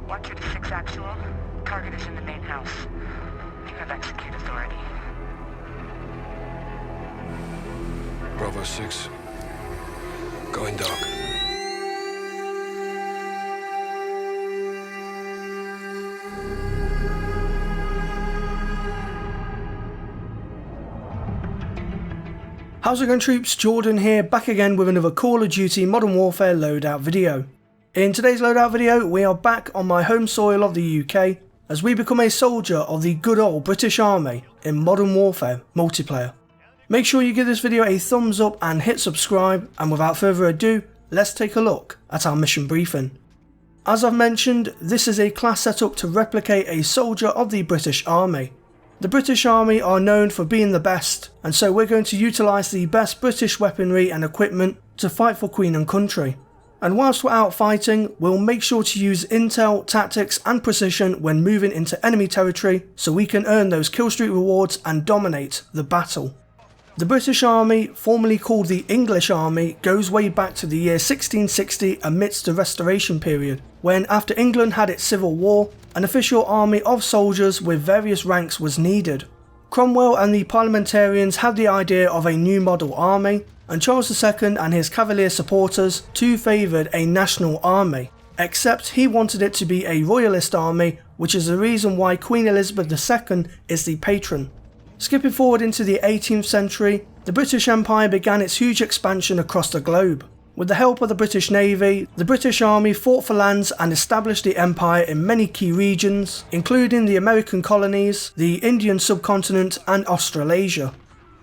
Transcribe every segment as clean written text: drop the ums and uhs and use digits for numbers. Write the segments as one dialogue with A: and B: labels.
A: Watcher to 6 actual. Target is in the main house. You have execute authority.
B: Bravo 6. Going dark.
C: How's it going, troops? Jordan here, back again with another Call of Duty Modern Warfare Loadout video. In today's loadout video, we are back on my home soil of the UK as we become a soldier of the good old British Army in Modern Warfare multiplayer. Make sure you give this video a thumbs up and hit subscribe, and without further ado, let's take a look at our mission briefing. As I've mentioned, this is a class set up to replicate a soldier of the British Army. The British Army are known for being the best, and so we're going to utilise the best British weaponry and equipment to fight for Queen and country. And whilst we're out fighting, we'll make sure to use intel, tactics and precision when moving into enemy territory so we can earn those kill streak rewards and dominate the battle. The British Army, formerly called the English Army, goes way back to the year 1660 amidst the Restoration period, when after England had its civil war, an official army of soldiers with various ranks was needed. Cromwell and the parliamentarians had the idea of a new model army, and Charles II and his Cavalier supporters too favoured a national army, except he wanted it to be a royalist army, which is the reason why Queen Elizabeth II is the patron. Skipping forward into the 18th century, the British Empire began its huge expansion across the globe. With the help of the British Navy, the British Army fought for lands and established the empire in many key regions, including the American colonies, the Indian subcontinent and Australasia.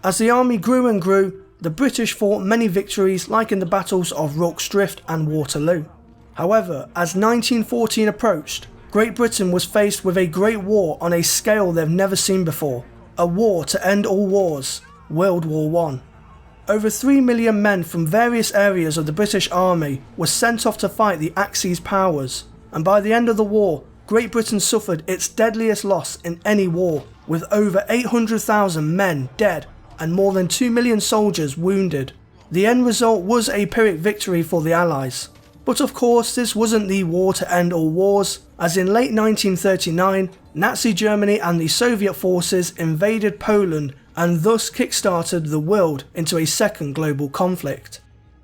C: As the army grew and grew, the British fought many victories like in the battles of Rorke's Drift and Waterloo. However, as 1914 approached, Great Britain was faced with a great war on a scale they've never seen before. A war to end all wars, World War I. Over 3 million men from various areas of the British Army were sent off to fight the Axis powers, and by the end of the war, Great Britain suffered its deadliest loss in any war, with over 800,000 men dead and more than 2 million soldiers wounded. The end result was a Pyrrhic victory for the Allies. But of course, this wasn't the war to end all wars, as in late 1939, Nazi Germany and the Soviet forces invaded Poland and thus kick-started the world into a second global conflict.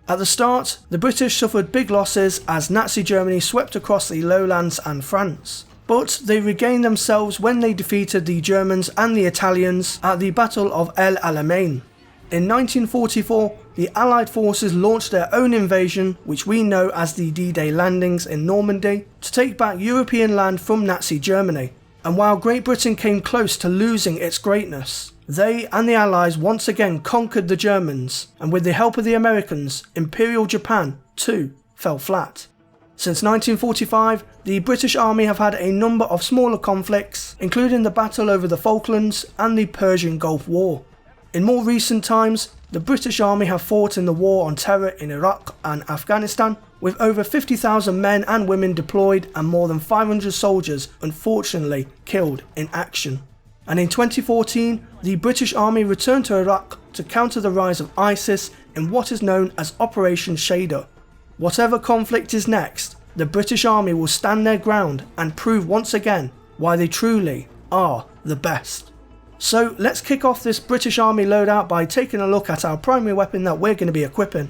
C: At the start, the British suffered big losses as Nazi Germany swept across the lowlands and France, but they regained themselves when they defeated the Germans and the Italians at the Battle of El Alamein. In 1944, the Allied forces launched their own invasion, which we know as the D-Day landings in Normandy, to take back European land from Nazi Germany. And while Great Britain came close to losing its greatness, they and the Allies once again conquered the Germans, and with the help of the Americans, Imperial Japan too fell flat. Since 1945, the British Army have had a number of smaller conflicts, including the battle over the Falklands and the Persian Gulf War. In more recent times, the British Army have fought in the war on terror in Iraq and Afghanistan, with over 50,000 men and women deployed and more than 500 soldiers unfortunately killed in action. And in 2014, the British Army returned to Iraq to counter the rise of ISIS in what is known as Operation Shader. Whatever conflict is next, the British Army will stand their ground and prove once again why they truly are the best. So let's kick off this British Army loadout by taking a look at our primary weapon that we're going to be equipping.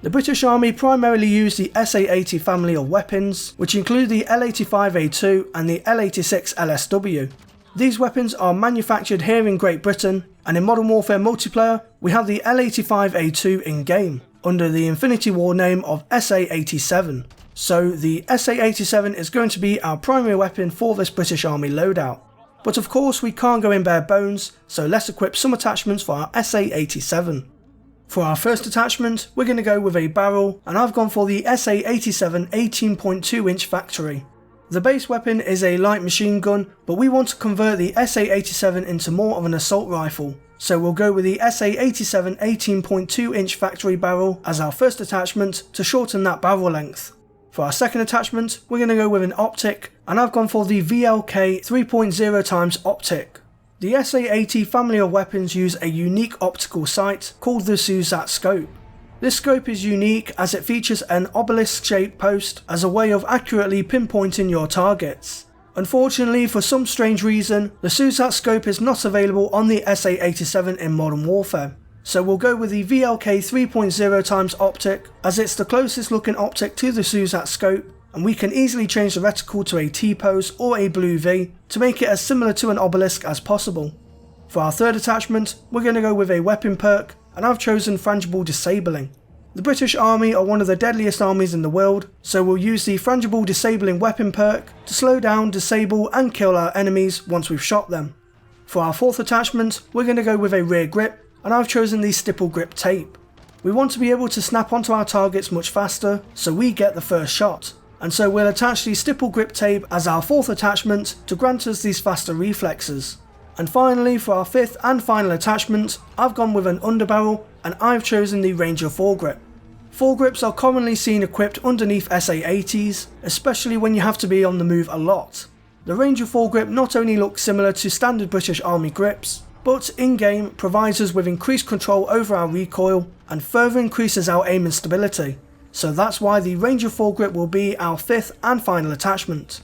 C: The British Army primarily use the SA80 family of weapons, which include the L85A2 and the L86 LSW. These weapons are manufactured here in Great Britain, and in Modern Warfare multiplayer, we have the L85A2 in-game, under the Infinity War name of SA87. So the SA87 is going to be our primary weapon for this British Army loadout. But of course we can't go in bare bones, so let's equip some attachments for our SA87. For our first attachment, we're going to go with a barrel, and I've gone for the SA87 18.2 inch factory. The base weapon is a light machine gun, but we want to convert the SA87 into more of an assault rifle, so we'll go with the SA87 18.2 inch factory barrel as our first attachment to shorten that barrel length. For our second attachment, we're going to go with an optic, and I've gone for the VLK 3.0x optic. The SA80 family of weapons use a unique optical sight called the Suzat scope. This scope is unique as it features an obelisk-shaped post as a way of accurately pinpointing your targets. Unfortunately, for some strange reason, the SUSAT scope is not available on the SA87 in Modern Warfare. So we'll go with the VLK 3.0x optic, as it's the closest looking optic to the SUSAT scope, and we can easily change the reticle to a T-pose or a blue V to make it as similar to an obelisk as possible. For our third attachment, we're going to go with a weapon perk, and I've chosen Frangible Disabling. The British Army are one of the deadliest armies in the world, so we'll use the Frangible Disabling weapon perk to slow down, disable and kill our enemies once we've shot them. For our fourth attachment, we're going to go with a rear grip, and I've chosen the Stipple Grip Tape. We want to be able to snap onto our targets much faster, so we get the first shot, and so we'll attach the Stipple Grip Tape as our fourth attachment to grant us these faster reflexes. And finally, for our fifth and final attachment, I've gone with an underbarrel, and I've chosen the Ranger foregrip. Foregrips are commonly seen equipped underneath SA80s, especially when you have to be on the move a lot. The Ranger foregrip not only looks similar to standard British Army grips, but in-game provides us with increased control over our recoil and further increases our aim and stability. So that's why the Ranger foregrip will be our fifth and final attachment.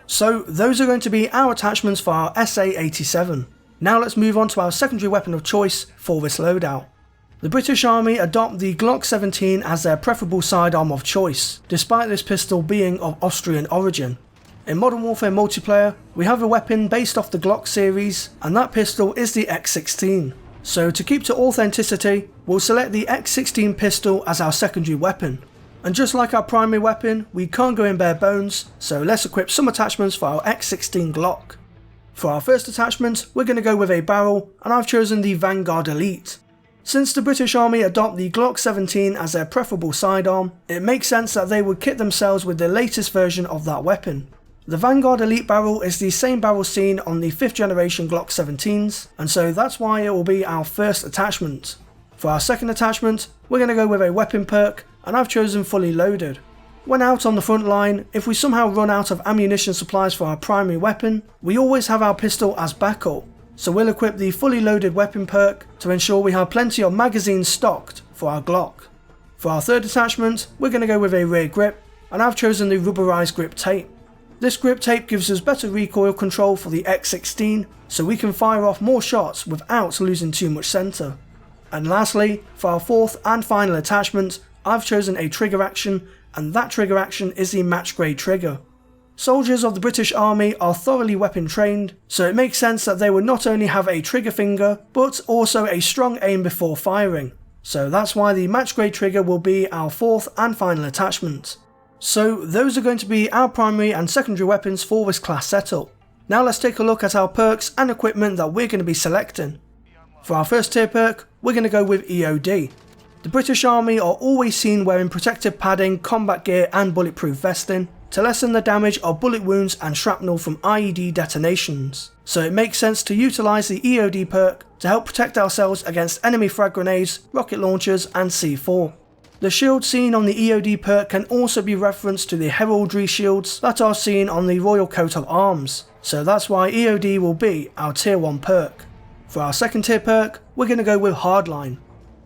C: So those are going to be our attachments for our SA87. Now let's move on to our secondary weapon of choice for this loadout. The British Army adopt the Glock 17 as their preferable sidearm of choice, despite this pistol being of Austrian origin. In Modern Warfare multiplayer, we have a weapon based off the Glock series, and that pistol is the X16. So to keep to authenticity, we'll select the X16 pistol as our secondary weapon. And just like our primary weapon, we can't go in bare bones, so let's equip some attachments for our X16 Glock. For our first attachment, we're going to go with a barrel, and I've chosen the Vanguard Elite. Since the British Army adopt the Glock 17 as their preferable sidearm, it makes sense that they would kit themselves with the latest version of that weapon. The Vanguard Elite barrel is the same barrel seen on the 5th generation Glock 17s, and so that's why it will be our first attachment. For our second attachment, we're going to go with a weapon perk, and I've chosen Fully Loaded. When out on the front line, if we somehow run out of ammunition supplies for our primary weapon, we always have our pistol as backup, so we'll equip the Fully Loaded weapon perk to ensure we have plenty of magazines stocked for our Glock. For our third attachment, we're going to go with a rear grip, and I've chosen the Rubberized Grip Tape. This grip tape gives us better recoil control for the X16, so we can fire off more shots without losing too much centre. And lastly, for our fourth and final attachment, I've chosen a trigger action, and that trigger action is the match grade trigger. Soldiers of the British Army are thoroughly weapon trained, so it makes sense that they would not only have a trigger finger, but also a strong aim before firing. So that's why the match grade trigger will be our fourth and final attachment. So those are going to be our primary and secondary weapons for this class setup. Now let's take a look at our perks and equipment that we're going to be selecting. For our first tier perk, we're going to go with EOD. The British Army are always seen wearing protective padding, combat gear and bulletproof vesting to lessen the damage of bullet wounds and shrapnel from IED detonations, so it makes sense to utilise the EOD perk to help protect ourselves against enemy frag grenades, rocket launchers and C4. The shield seen on the EOD perk can also be referenced to the heraldry shields that are seen on the Royal Coat of Arms, so that's why EOD will be our tier 1 perk. For our second tier perk, we're going to go with Hardline.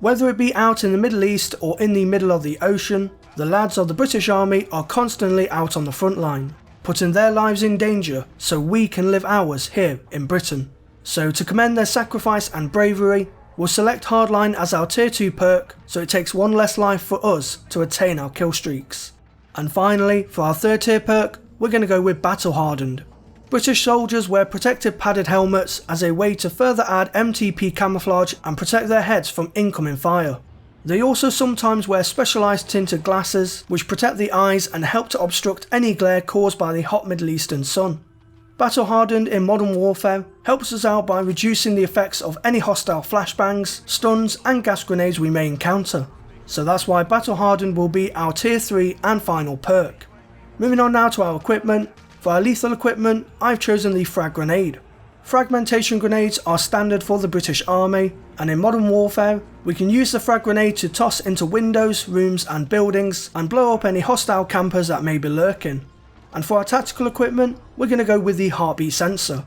C: Whether it be out in the Middle East or in the middle of the ocean, the lads of the British Army are constantly out on the front line, putting their lives in danger so we can live ours here in Britain. So to commend their sacrifice and bravery, we'll select Hardline as our tier 2 perk, so it takes one less life for us to attain our kill streaks. And finally, for our third tier perk, we're going to go with Battle Hardened. British soldiers wear protective padded helmets as a way to further add MTP camouflage and protect their heads from incoming fire. They also sometimes wear specialised tinted glasses which protect the eyes and help to obstruct any glare caused by the hot Middle Eastern sun. Battle Hardened in Modern Warfare helps us out by reducing the effects of any hostile flashbangs, stuns and gas grenades we may encounter, so that's why Battle Hardened will be our tier 3 and final perk. Moving on now to our equipment. For our lethal equipment, I've chosen the Frag Grenade. Fragmentation grenades are standard for the British Army, and in Modern Warfare, we can use the frag grenade to toss into windows, rooms and buildings and blow up any hostile campers that may be lurking. And for our tactical equipment, we're going to go with the Heartbeat Sensor.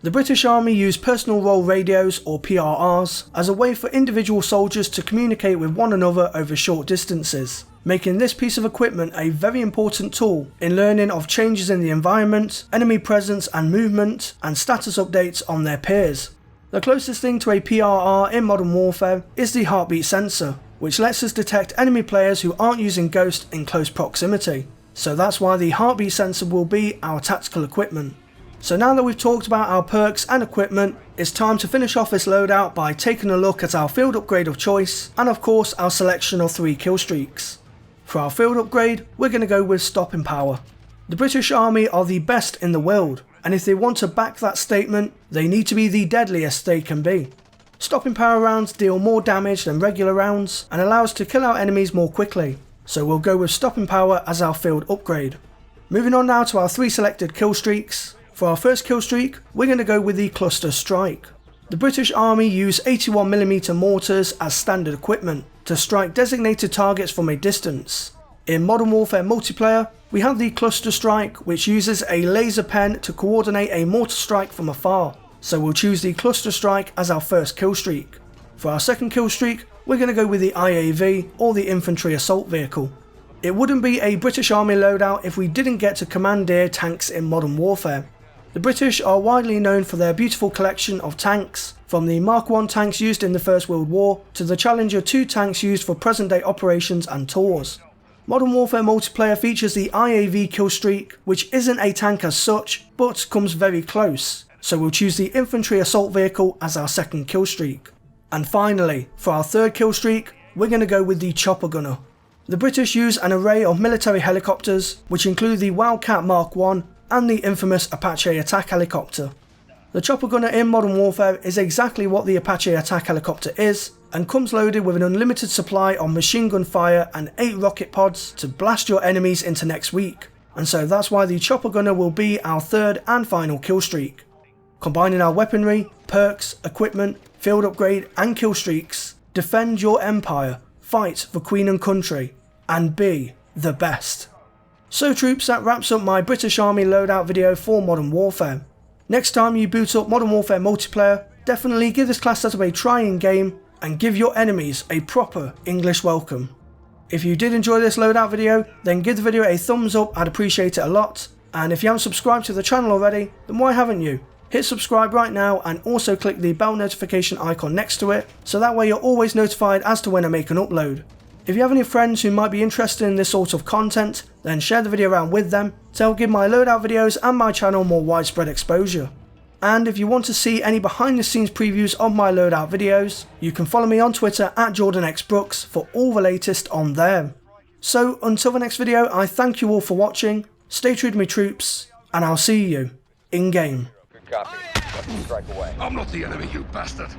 C: The British Army used personal role radios, or PRRs, as a way for individual soldiers to communicate with one another over short distances, making this piece of equipment a very important tool in learning of changes in the environment, enemy presence and movement, and status updates on their peers. The closest thing to a PRR in Modern Warfare is the heartbeat sensor, which lets us detect enemy players who aren't using Ghost in close proximity. So that's why the heartbeat sensor will be our tactical equipment. So now that we've talked about our perks and equipment, it's time to finish off this loadout by taking a look at our field upgrade of choice, and of course our selection of 3 kill streaks. For our field upgrade, we're going to go with stopping power. The British Army are the best in the world, and if they want to back that statement, they need to be the deadliest they can be. Stopping power rounds deal more damage than regular rounds, and allow us to kill our enemies more quickly, so we'll go with stopping power as our field upgrade. Moving on now to our 3 selected kill streaks. For our first kill streak, we're going to go with the cluster strike. The British Army use 81mm mortars as standard equipment to strike designated targets from a distance. In Modern Warfare multiplayer, we have the cluster strike, which uses a laser pen to coordinate a mortar strike from afar, so we'll choose the cluster strike as our first kill streak. For our second kill streak, we're going to go with the IAV, or the infantry assault vehicle. It wouldn't be a British Army loadout if we didn't get to commandeer tanks in Modern Warfare. The British are widely known for their beautiful collection of tanks, from the Mark I tanks used in the First World War to the Challenger 2 tanks used for present day operations and tours. Modern Warfare multiplayer features the IAV kill streak, which isn't a tank as such, but comes very close, so we'll choose the infantry assault vehicle as our second kill streak. And finally, for our third kill streak, we're going to go with the chopper gunner. The British use an array of military helicopters, which include the Wildcat Mark I and the infamous Apache attack helicopter. The chopper gunner in Modern Warfare is exactly what the Apache attack helicopter is, and comes loaded with an unlimited supply of machine gun fire and 8 rocket pods to blast your enemies into next week, and so that's why the chopper gunner will be our third and final kill streak. Combining our weaponry, perks, equipment, field upgrade and kill streaks, defend your empire, fight for Queen and country, and be the best. So troops, that wraps up my British Army loadout video for Modern Warfare. Next time you boot up Modern Warfare multiplayer, definitely give this class setup a try in game and give your enemies a proper English welcome. If you did enjoy this loadout video, then give the video a thumbs up, I'd appreciate it a lot. And if you haven't subscribed to the channel already, then why haven't you? Hit subscribe right now and also click the bell notification icon next to it, so that way you're always notified as to when I make an upload. If you have any friends who might be interested in this sort of content, then share the video around with them to help give my loadout videos and my channel more widespread exposure. And if you want to see any behind the scenes previews of my loadout videos, you can follow me on Twitter at jordanxbrookes for all the latest on there. So until the next video, I thank you all for watching, stay true to me troops, and I'll see you in game.
D: Good copy. Strike away.
B: I'm not the enemy, you bastard.